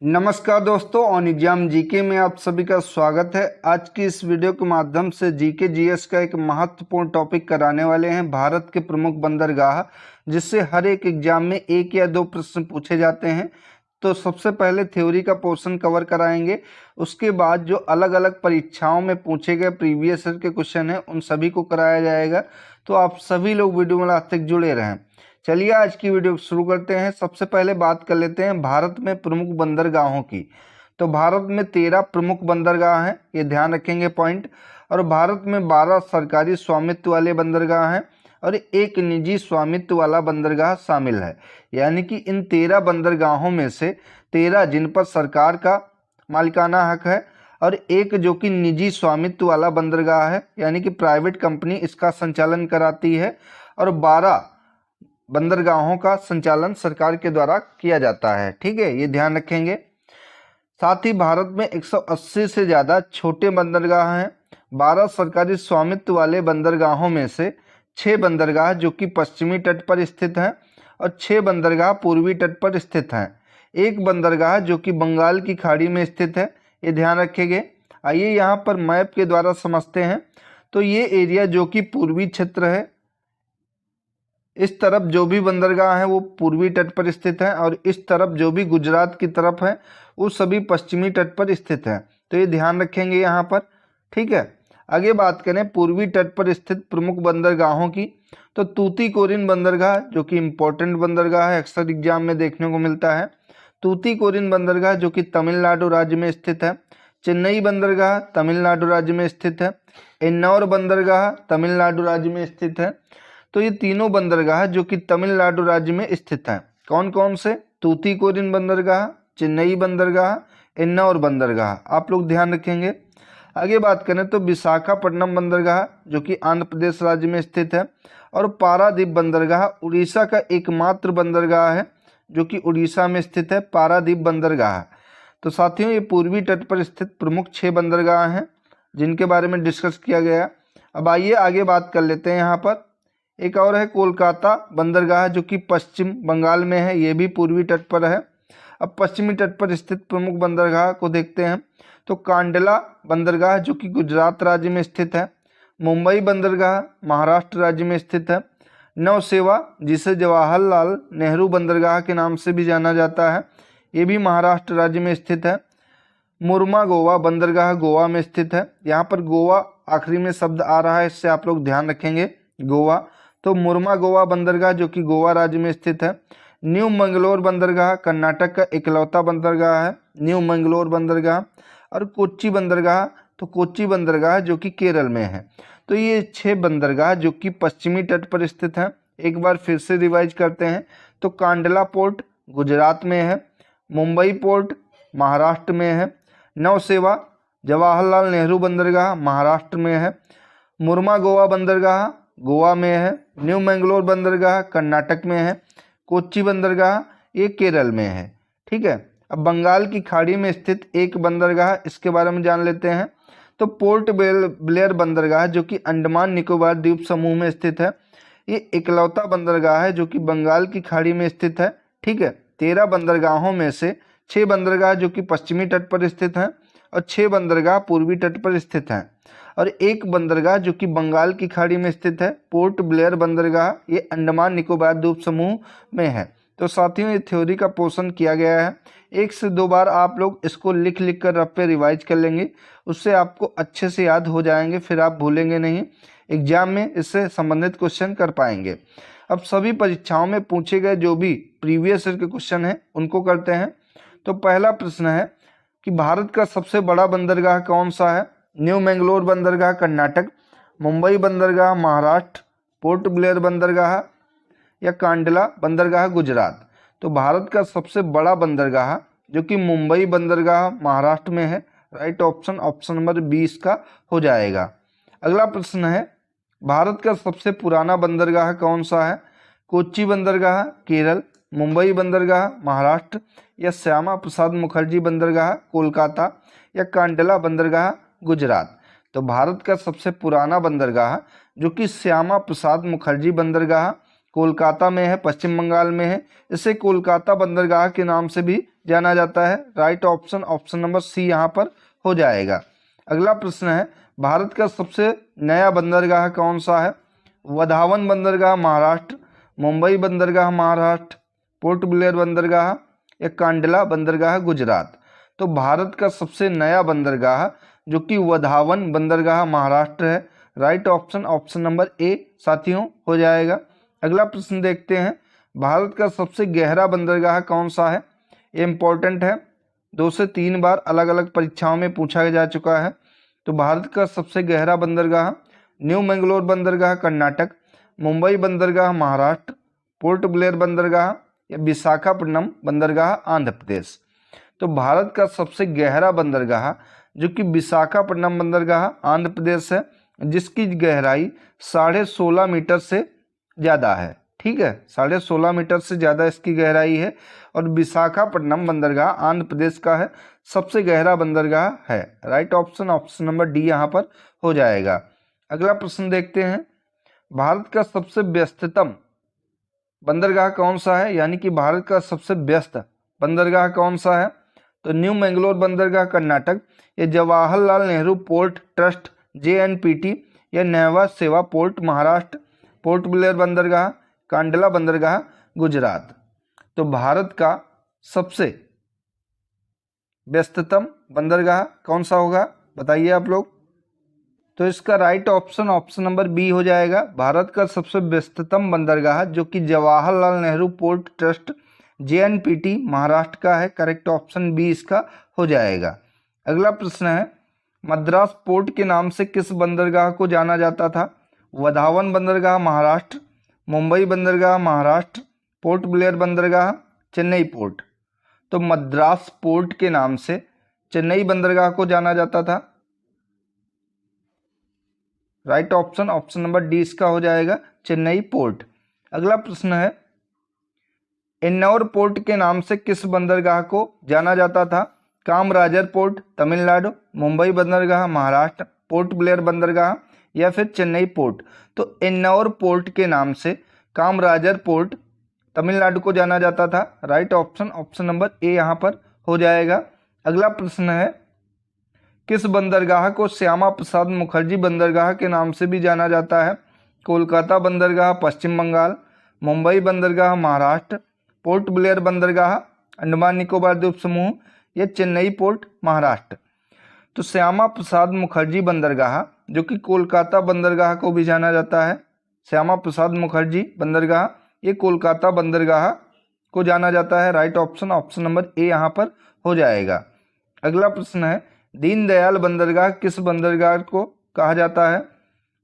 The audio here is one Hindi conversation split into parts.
नमस्कार दोस्तों, ऑन एग्जाम जीके में आप सभी का स्वागत है। आज की इस वीडियो के माध्यम से जीके जीएस का एक महत्वपूर्ण टॉपिक कराने वाले हैं, भारत के प्रमुख बंदरगाह, जिससे हर एक एग्जाम में एक या दो प्रश्न पूछे जाते हैं। तो सबसे पहले थ्योरी का पोर्शन कवर कराएंगे, उसके बाद जो अलग अलग परीक्षाओं में पूछे गए प्रीवियस ईयर के क्वेश्चन हैं उन सभी को कराया जाएगा। तो आप सभी लोग वीडियो में लास्ट तक जुड़े रहें। चलिए आज की वीडियो शुरू करते हैं। सबसे पहले बात कर लेते हैं भारत में प्रमुख बंदरगाहों की। तो भारत में 13 प्रमुख बंदरगाह हैं, ये ध्यान रखेंगे पॉइंट। और भारत में 12 सरकारी स्वामित्व वाले बंदरगाह हैं और एक निजी स्वामित्व वाला बंदरगाह शामिल है। यानी कि इन 13 बंदरगाहों में से 13 जिन पर सरकार का मालिकाना हक है और एक जो कि निजी स्वामित्व वाला बंदरगाह है, यानी कि प्राइवेट कंपनी इसका संचालन कराती है, और 12 बंदरगाहों का संचालन सरकार के द्वारा किया जाता है। ठीक है, ये ध्यान रखेंगे। साथ ही भारत में 180 से ज़्यादा छोटे बंदरगाह हैं। 12 सरकारी स्वामित्व वाले बंदरगाहों में से 6 बंदरगाह जो कि पश्चिमी तट पर स्थित हैं और 6 बंदरगाह पूर्वी तट पर स्थित हैं। एक बंदरगाह जो कि बंगाल की खाड़ी में स्थित है, ये ध्यान रखेंगे। आइए यहाँ पर मैप के द्वारा समझते हैं। तो ये एरिया जो कि पूर्वी क्षेत्र है, इस तरफ जो भी बंदरगाह है वो पूर्वी तट पर स्थित है और इस तरफ जो भी गुजरात की तरफ है वो सभी पश्चिमी तट पर स्थित है। तो ये ध्यान रखेंगे यहाँ पर। ठीक है, आगे बात करें पूर्वी तट पर स्थित प्रमुख बंदरगाहों की। तो तूतीकोरिन बंदरगाह जो कि इम्पोर्टेंट बंदरगाह है, अक्सर एग्जाम में देखने को मिलता है। तूतीकोरिन बंदरगाह जो कि तमिलनाडु राज्य में स्थित है। चेन्नई बंदरगाह तमिलनाडु राज्य में स्थित है। एन्नौर बंदरगाह तमिलनाडु राज्य में स्थित है। तो ये तीनों बंदरगाह जो कि तमिलनाडु राज्य में स्थित हैं। कौन कौन से? तूतीकोरिन बंदरगाह, चेन्नई बंदरगाह, एन्नौर बंदरगाह, आप लोग ध्यान रखेंगे। आगे बात करें तो विशाखापट्टनम बंदरगाह जो कि आंध्र प्रदेश राज्य में स्थित है, और पारादीप बंदरगाह उड़ीसा का एकमात्र बंदरगाह है जो कि उड़ीसा में स्थित है, पारादीप बंदरगाह। तो साथियों, ये पूर्वी तट पर स्थित प्रमुख 6 बंदरगाह हैं जिनके बारे में डिस्कस किया गया। अब आइए आगे बात कर लेते हैं। यहाँ पर एक और है कोलकाता बंदरगाह जो कि पश्चिम बंगाल में है, ये भी पूर्वी तट पर है। अब पश्चिमी तट पर स्थित प्रमुख बंदरगाह को देखते हैं। तो कांडला बंदरगाह जो कि गुजरात राज्य में स्थित है। मुंबई बंदरगाह महाराष्ट्र राज्य में स्थित है। नौसेवा जिसे जवाहरलाल नेहरू बंदरगाह के नाम से भी जाना जाता है, ये भी महाराष्ट्र राज्य में स्थित है। मुर्मा गोवा बंदरगाह गोवा में स्थित है। यहाँ पर गोवा आखिरी में शब्द आ रहा है, इससे आप लोग ध्यान रखेंगे, गोवा। तो मुर्मा गोवा बंदरगाह जो कि गोवा राज्य में स्थित है। न्यू मंगलोर बंदरगाह कर्नाटक का इकलौता बंदरगाह है, न्यू मंगलोर बंदरगाह। और कोच्चि बंदरगाह, तो कोच्चि बंदरगाह जो कि केरल में है। तो ये 6 बंदरगाह जो कि पश्चिमी तट पर स्थित हैं। एक बार फिर से रिवाइज करते हैं। तो कांडला पोर्ट गुजरात में है, मुंबई पोर्ट महाराष्ट्र में है, नौसेवा जवाहरलाल नेहरू बंदरगाह महाराष्ट्र में है, मुर्मा गोवा बंदरगाह गोवा में है, न्यू मैंगलोर बंदरगाह कर्नाटक में है, कोच्चि बंदरगाह ये केरल में है। ठीक है, अब बंगाल की खाड़ी में स्थित एक बंदरगाह, इसके बारे में जान लेते हैं। तो पोर्ट ब्लेयर बंदरगाह जो कि अंडमान निकोबार द्वीप समूह में स्थित है, ये इकलौता बंदरगाह है जो कि बंगाल की खाड़ी में स्थित है। ठीक है, 13 बंदरगाहों में से 6 बंदरगाह जो कि पश्चिमी तट पर स्थित हैं और 6 बंदरगाह पूर्वी तट पर स्थित हैं, और एक बंदरगाह जो कि बंगाल की खाड़ी में स्थित है, पोर्ट ब्लेयर बंदरगाह, ये अंडमान निकोबार द्वीप समूह में है। तो साथियों, ये थ्योरी का पोर्शन किया गया है। 1 से 2 बार आप लोग इसको लिख लिख कर रफ पे रिवाइज कर लेंगे, उससे आपको अच्छे से याद हो जाएंगे, फिर आप भूलेंगे नहीं। एग्जाम में इससे संबंधित क्वेश्चन कर पाएंगे। अब सभी परीक्षाओं में पूछे गए जो भी प्रीवियस ईयर के क्वेश्चन हैं उनको करते हैं। तो पहला प्रश्न है कि भारत का सबसे बड़ा बंदरगाह कौन सा है? न्यू मैंगलोर बंदरगाह कर्नाटक, मुंबई बंदरगाह महाराष्ट्र, पोर्ट ब्लेयर बंदरगाह या कांडला बंदरगाह गुजरात। तो भारत का सबसे बड़ा बंदरगाह जो कि मुंबई बंदरगाह महाराष्ट्र में है, राइट ऑप्शन ऑप्शन नंबर 20 का हो जाएगा। अगला प्रश्न है भारत का सबसे पुराना बंदरगाह कौन सा है? कोच्चि बंदरगाह केरल, मुंबई बंदरगाह महाराष्ट्र या श्यामा प्रसाद मुखर्जी बंदरगाह कोलकाता या कांडला बंदरगाह गुजरात। तो भारत का सबसे पुराना बंदरगाह जो कि श्यामा प्रसाद मुखर्जी बंदरगाह कोलकाता में है, पश्चिम बंगाल में है, इसे कोलकाता बंदरगाह के नाम से भी जाना जाता है? Right option option number C यहाँ पर हो जाएगा। अगला प्रश्न है, भारत का सबसे नया बंदरगाह कौन सा है? वधावन बंदरगाह महाराष्ट्र, मुंबई बंदरगाह महाराष्ट्र, पोर्ट ब्लेयर बंदरगाह या कांडला बंदरगाह गुजरात। तो भारत का सबसे नया बंदरगाह जो कि वधावन बंदरगाह महाराष्ट्र है। Right option option number A साथियों हो जाएगा। अगला प्रश्न देखते हैं, भारत का सबसे गहरा बंदरगाह कौन सा है? ये इंपॉर्टेंट है, 2 से 3 बार अलग अलग परीक्षाओं में पूछा जा चुका है। तो भारत का सबसे गहरा बंदरगाह न्यू मैंगलोर बंदरगाह कर्नाटक, मुंबई बंदरगाह महाराष्ट्र, पोर्ट ब्लेयर बंदरगाह या विशाखापट्टनम बंदरगाह आंध्र प्रदेश। तो भारत का सबसे गहरा बंदरगाह जो कि विशाखापट्टनम बंदरगाह आंध्र प्रदेश है, जिसकी गहराई 16.5 मीटर से ज़्यादा है। ठीक है, 16.5 मीटर से ज़्यादा इसकी गहराई है और विशाखापट्टनम बंदरगाह आंध्र प्रदेश का है, सबसे गहरा बंदरगाह है। Right option option number D यहाँ पर हो जाएगा। अगला प्रश्न देखते हैं, भारत का सबसे व्यस्ततम बंदरगाह कौन सा है? यानी कि भारत का सबसे व्यस्त बंदरगाह कौन सा है? तो न्यू मैंगलोर बंदरगाह कर्नाटक या Jawaharlal Nehru port trust JNPT या नेवा सेवा पोर्ट महाराष्ट्र, पोर्ट ब्लेयर बंदरगाह, कांडला बंदरगाह गुजरात। तो भारत का सबसे व्यस्ततम बंदरगाह कौन सा होगा, बताइए आप लोग। तो इसका right option option number B हो जाएगा। भारत का सबसे व्यस्ततम बंदरगाह जो कि Jawaharlal Nehru port trust JNPT Maharashtra का है। करेक्ट ऑप्शन बी इसका हो जाएगा। अगला प्रश्न है, मद्रास पोर्ट के नाम से किस बंदरगाह को जाना जाता था? वधावन बंदरगाह महाराष्ट्र, मुंबई बंदरगाह महाराष्ट्र, पोर्ट ब्लेयर बंदरगाह, चेन्नई पोर्ट। तो मद्रास पोर्ट के नाम से चेन्नई बंदरगाह को जाना जाता था। Right option option number D इसका हो जाएगा, चेन्नई पोर्ट। अगला प्रश्न है, इन्नौर पोर्ट के नाम से किस बंदरगाह को जाना जाता था? कामराजर पोर्ट तमिलनाडु, मुंबई बंदरगाह महाराष्ट्र, पोर्ट ब्लेयर बंदरगाह या फिर चेन्नई पोर्ट। तो इन्नौर पोर्ट के नाम से कामराजर पोर्ट तमिलनाडु को जाना जाता था। Right option option number A यहाँ पर हो जाएगा। अगला प्रश्न है, किस बंदरगाह को श्यामा प्रसाद मुखर्जी बंदरगाह के नाम से भी जाना जाता है? कोलकाता बंदरगाह पश्चिम बंगाल, मुंबई बंदरगाह महाराष्ट्र, पोर्ट ब्लेयर बंदरगाह अंडमान निकोबार द्वीप समूह या चेन्नई पोर्ट महाराष्ट्र। तो श्यामा प्रसाद मुखर्जी बंदरगाह जो कि कोलकाता बंदरगाह को भी जाना जाता है, श्यामा प्रसाद मुखर्जी बंदरगाह ये कोलकाता बंदरगाह को जाना जाता है। Right option option number A यहाँ पर हो जाएगा। अगला प्रश्न है, दीनदयाल बंदरगाह किस बंदरगाह को कहा जाता है?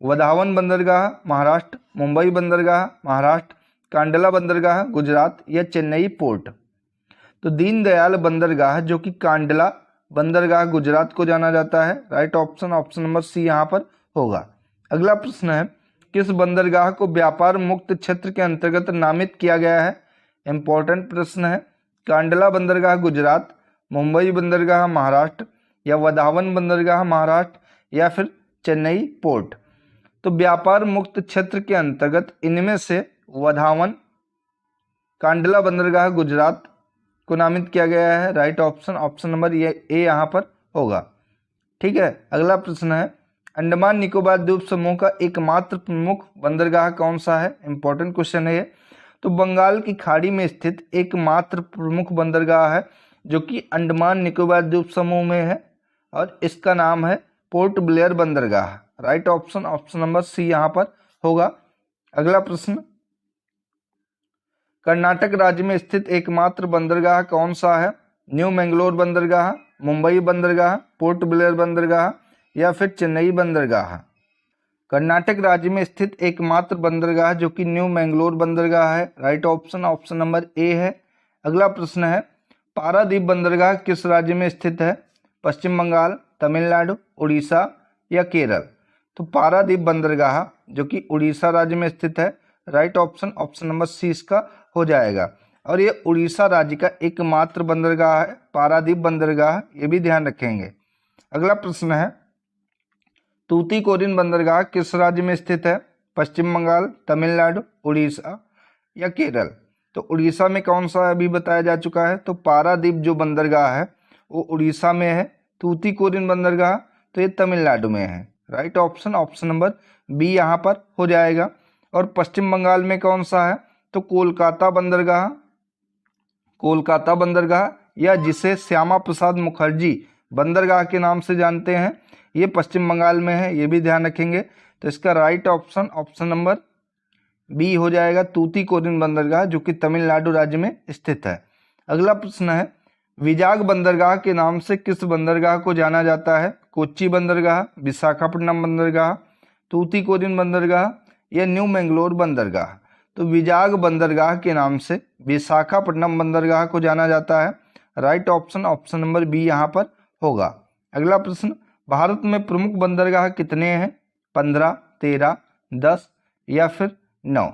वधावन बंदरगाह महाराष्ट्र, मुंबई बंदरगाह महाराष्ट्र, कांडला बंदरगाह गुजरात या चेन्नई पोर्ट। तो दीनदयाल बंदरगाह जो कि कांडला बंदरगाह गुजरात को जाना जाता है। Right option option number C यहाँ पर होगा। अगला प्रश्न है, किस बंदरगाह को व्यापार मुक्त क्षेत्र के अंतर्गत नामित किया गया है? इंपॉर्टेंट प्रश्न है। कांडला बंदरगाह गुजरात, मुंबई बंदरगाह महाराष्ट्र या वधावन बंदरगाह महाराष्ट्र या फिर चेन्नई पोर्ट। तो व्यापार मुक्त क्षेत्र के अंतर्गत इनमें से वधावन कांडला बंदरगाह गुजरात को नामित किया गया है। Right option option number A यहाँ पर होगा। ठीक है, अगला प्रश्न है, अंडमान निकोबार द्वीप समूह का एकमात्र प्रमुख बंदरगाह कौन सा है? इंपॉर्टेंट क्वेश्चन है ये। तो बंगाल की खाड़ी में स्थित एकमात्र प्रमुख बंदरगाह है जो कि अंडमान निकोबार द्वीप समूह में है और इसका नाम है पोर्ट ब्लेयर बंदरगाह। Right option option number C यहाँ पर होगा। अगला प्रश्न, कर्नाटक राज्य में स्थित एकमात्र बंदरगाह कौन सा है? न्यू मैंगलोर बंदरगाह, मुंबई बंदरगाह, पोर्ट ब्लेयर बंदरगाह या फिर चेन्नई बंदरगाह। कर्नाटक राज्य में स्थित एकमात्र बंदरगाह जो कि न्यू मैंगलोर बंदरगाह है। Right option option number A है। अगला प्रश्न है, पारादीप बंदरगाह किस राज्य में स्थित है? पश्चिम बंगाल, तमिलनाडु, उड़ीसा या केरल। तो पारादीप बंदरगाह जो कि उड़ीसा राज्य में स्थित है। Right option option number C इसका हो जाएगा और ये उड़ीसा राज्य का एकमात्र बंदरगाह है पारादीप बंदरगाह, ये भी ध्यान रखेंगे। अगला प्रश्न है, तूतीकोरिन बंदरगाह किस राज्य में स्थित है? पश्चिम बंगाल, तमिलनाडु, उड़ीसा या केरल। तो उड़ीसा में कौन सा अभी बताया जा चुका है, तो पारादीप जो बंदरगाह है वो उड़ीसा में है। तूतीकोरिन बंदरगाह तो ये तमिलनाडु में है। Right option option number B यहाँ पर हो जाएगा। और पश्चिम बंगाल में कौन सा है, तो कोलकाता बंदरगाह, कोलकाता बंदरगाह या जिसे श्यामा प्रसाद मुखर्जी बंदरगाह के नाम से जानते हैं, ये पश्चिम बंगाल में है, ये भी ध्यान रखेंगे। तो इसका right option option number B हो जाएगा, तूतीकोरिन बंदरगाह जो कि तमिलनाडु राज्य में स्थित है। अगला प्रश्न है, विजाग बंदरगाह के नाम से किस बंदरगाह को जाना जाता है? कोच्चि बंदरगाह, विशाखापट्टनम बंदरगाह, तूतीकोरिन बंदरगाह या न्यू मैंगलोर बंदरगाह? तो विजाग बंदरगाह के नाम से विशाखापट्टनम बंदरगाह को जाना जाता है। Right option option number B यहाँ पर होगा। अगला प्रश्न, भारत में प्रमुख बंदरगाह कितने हैं? 15, 13, 10 या फिर 9?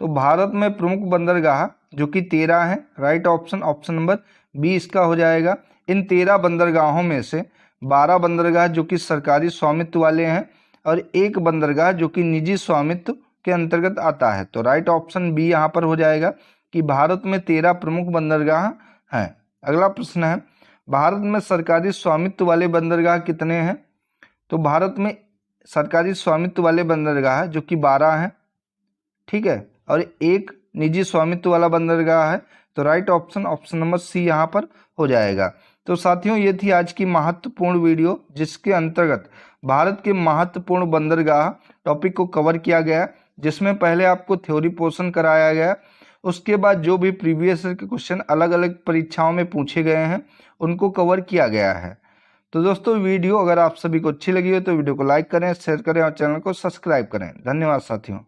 तो भारत में प्रमुख बंदरगाह जो कि 13 है। Right option option number B इसका हो जाएगा। इन 13 बंदरगाहों में से 12 बंदरगाह जो कि सरकारी स्वामित्व वाले हैं और एक बंदरगाह जो कि निजी स्वामित्व के अंतर्गत आता है। तो राइट ऑप्शन बी यहाँ पर हो जाएगा कि भारत में 13 प्रमुख बंदरगाह हैं। अगला प्रश्न है, भारत में सरकारी स्वामित्व वाले बंदरगाह कितने हैं? तो भारत में सरकारी स्वामित्व वाले बंदरगाह जो कि 12 हैं, ठीक है, और एक निजी स्वामित्व वाला बंदरगाह है। तो right option option number C यहाँ पर हो जाएगा। तो साथियों, ये थी आज की महत्वपूर्ण वीडियो जिसके अंतर्गत भारत के महत्वपूर्ण बंदरगाह टॉपिक को कवर किया गया, जिसमें पहले आपको थ्योरी पोर्शन कराया गया, उसके बाद जो भी प्रीवियस ईयर के क्वेश्चन अलग अलग परीक्षाओं में पूछे गए हैं उनको कवर किया गया है। तो दोस्तों, वीडियो अगर आप सभी को अच्छी लगी हो तो वीडियो को लाइक करें, शेयर करें और चैनल को सब्सक्राइब करें। धन्यवाद साथियों।